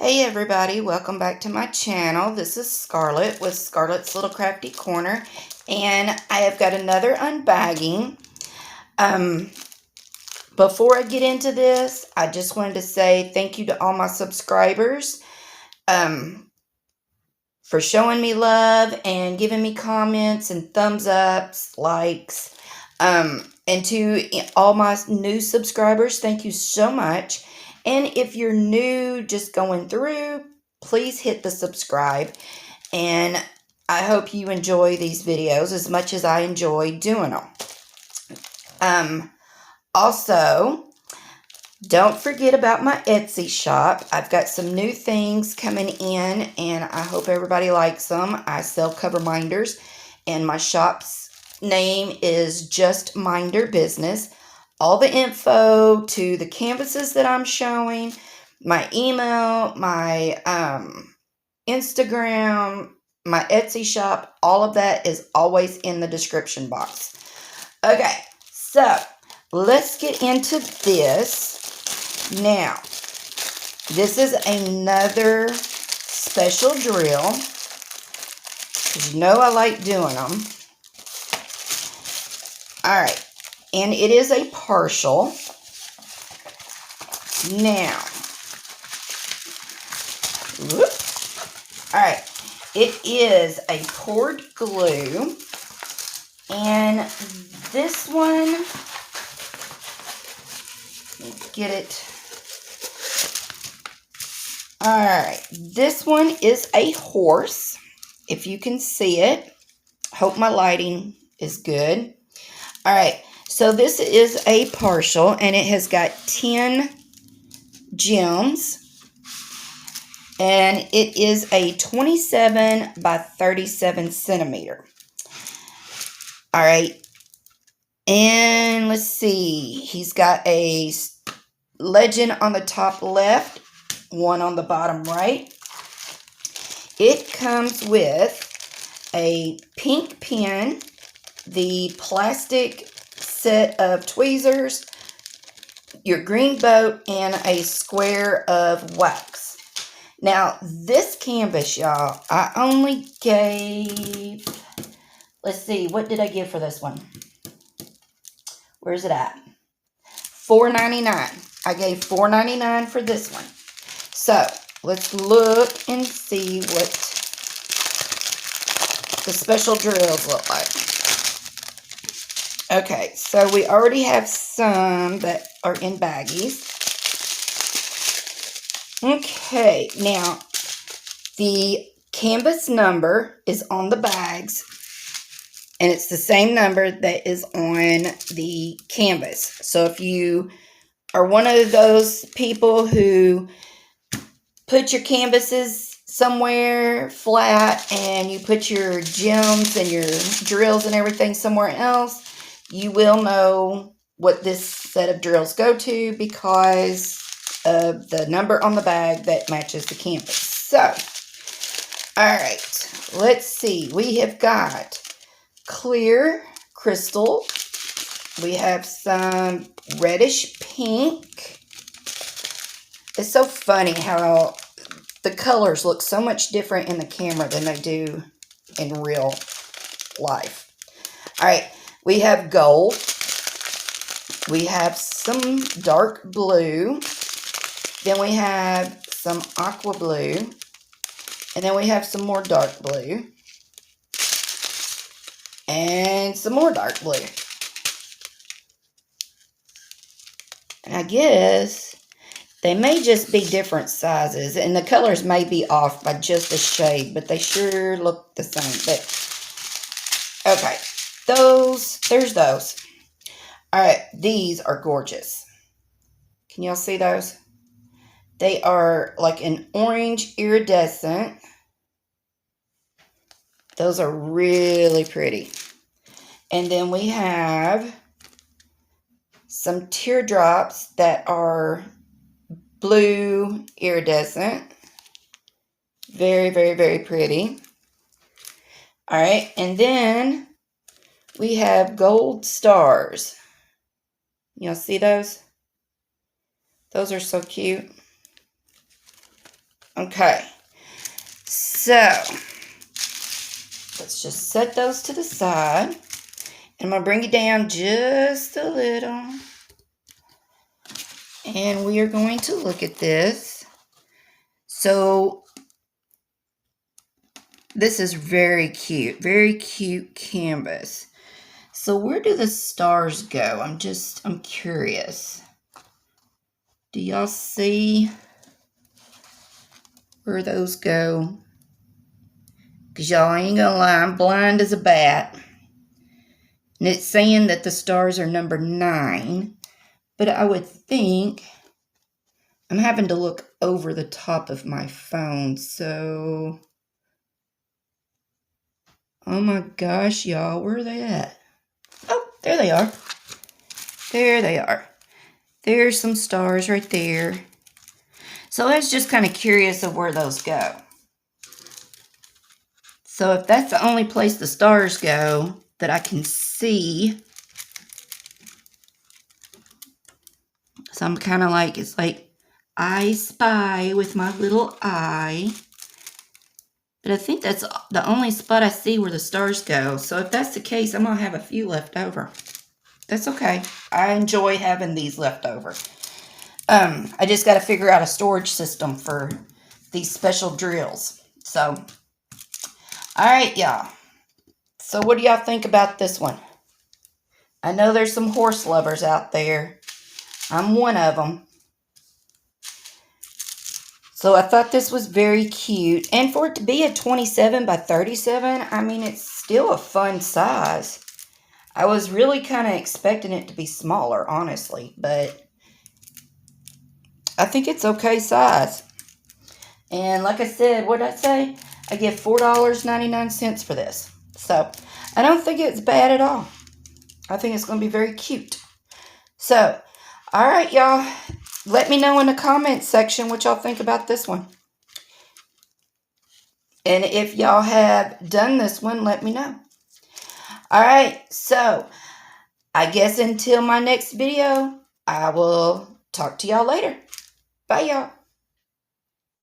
Hey everybody, welcome back to my channel. This is Scarlett with Scarlett's Little Crafty Corner, and I have got another unbagging. Before I get into this, I just wanted to say thank you to all my subscribers for showing me love and giving me comments and thumbs ups, likes. And to all my new subscribers, thank you so much. And if you're new, just going through, please hit the subscribe. And I hope you enjoy these videos as much as I enjoy doing them. Also, don't forget about my Etsy shop. I've got some new things coming in, and I hope everybody likes them. I sell cover minders, and my shop's name is Just Minder Business. All the info to the canvases that I'm showing, my email, my Instagram, my Etsy shop, all of that is always in the description box. Okay, so let's get into this. Now, this is another special drill, because you know I like doing them. All right. And it is a partial. Now, all right, it is a poured glue, and this one, let me get it. All right, this one is a horse, if you can see it. Hope my lighting is good. All right. So this is a partial, and it has got 10 gems, and it is a 27 by 37 centimeter. All right, and let's see, he's got a legend on the top left, one on the bottom right. It comes with a pink pen, the plastic set of tweezers, your green boat, and a square of wax. Now, this canvas, y'all, I only gave, let's see, what did I give for this one? Where's it at? $4.99. I gave $4.99 for this one. So, let's look and see what the special drills look like. Okay, so we already have some that are in baggies. Okay, now the canvas number is on the bags, and it's the same number that is on the canvas. So if you are one of those people who put your canvases somewhere flat and you put your gems and your drills and everything somewhere else, you will know what this set of drills go to because of the number on the bag that matches the canvas. So, all right, let's see. We have got clear crystal. We have some reddish pink. It's so funny how the colors look so much different in the camera than they do in real life. All right. We have gold, we have some dark blue, then we have some aqua blue, and then we have some more dark blue, and some more dark blue. And I guess they may just be different sizes, and the colors may be off by just a shade, but they sure look the same. But okay. There's those. All right, these are gorgeous. Can y'all see those? They are like an orange iridescent. Those are really pretty. And then we have some teardrops that are blue iridescent. Very, very, very pretty. All right, and then we have gold stars. Y'all see those? Those are so cute. Okay. So, let's just set those to the side. And I'm going to bring it down just a little. And we are going to look at this. So, this is very cute canvas. So where do the stars go? I'm curious. Do y'all see where those go? Because y'all ain't gonna lie, I'm blind as a bat. And it's saying that the stars are number 9. But I would think, I'm having to look over the top of my phone, so... Oh my gosh, y'all, where are they at? Oh, there they are. There they are. There's some stars right there. So I was just kind of curious of where those go. So if that's the only place the stars go that I can see, so I'm kind of like, it's like I spy with my little eye. But I think that's the only spot I see where the stars go. So if that's the case, I'm going to have a few left over. That's okay. I enjoy having these left over. I just got to figure out a storage system for these special drills. So, all right, y'all. So what do y'all think about this one? I know there's some horse lovers out there. I'm one of them. So I thought this was very cute. And for it to be a 27 by 37, I mean, it's still a fun size. I was really kind of expecting it to be smaller, honestly. But I think it's okay size. And like I said, what did I say? I give $4.99 for this. So I don't think it's bad at all. I think it's going to be very cute. So, all right, y'all. Let me know in the comments section what y'all think about this one. And if y'all have done this one, let me know. All right, so I guess until my next video, I will talk to y'all later. Bye, y'all.